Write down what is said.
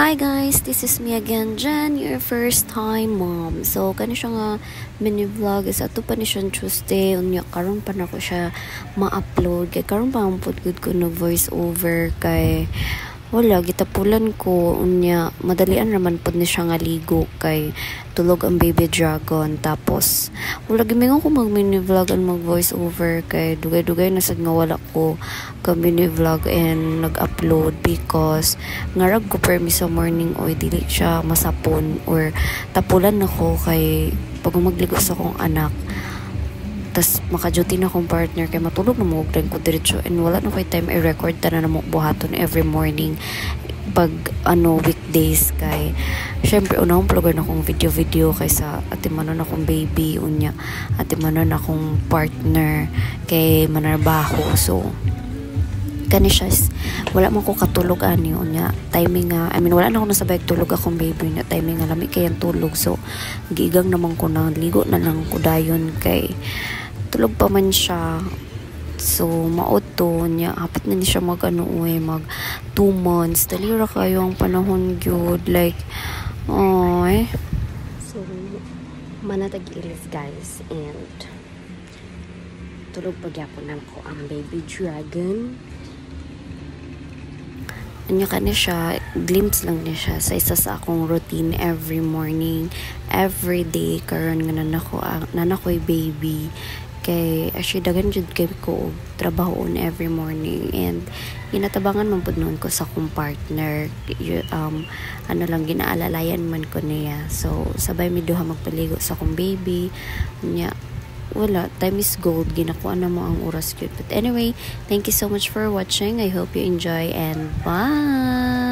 Hi guys, this is me again, Jen, your first time mom. So, kani siya nga mini vlog is ato pa ni siya Tuesday. Unya karon pa na ko siya ma-upload. Kay karon pa ang good ko no voice over kay wala gitapulan ko unya madalian raman pod ni siya nga ligo kay tulog ang baby dragon. Tapos wala gimingon ko mag mini vlog and mag voice over kay dugay-dugay na sad nga wala ko ka mini vlog and nag-upload because ngarag ko permi sa morning oy dili siya masapon or tapulan nako kay pag magligo sa akong anak. Tas maka-duty na akong partner kay matulog na mo ko diretso and wala na ko'y time i-record na mo buhaton every morning pag weekdays kay syempre unahong plugar na akong video kaysa atimanon akong baby unya atimanon akong partner kay manarbaho. So kani siya wala man ko katulog ani unya timing nga wala na ako nasabay tulog akong baby na timing nga lami kay ang tulog. So gigang naman ko na ligo na lang ko dayon kay tulog pa man siya. So mauto niya apat na ni siya mag 2 months talira kayo ang panahon gyud like oy. So manatag ilis guys and tulog pa gyapon ko ang baby dragon. Anya ka na siya, glimpse lang niya siya sa isa sa akong routine every morning, every day. Karon nga nanakoy baby. Kay actually dagan jud kay ko trabaho on every morning and ginatabangan man pud noon ko sa akong partner. Ginaalalayan man ko niya. So sabay mi duha magpaligo sa akong baby. Nya wala, time is gold, ginakuha na mo ang oras yun. But anyway, thank you so much for watching. I hope you enjoy and bye!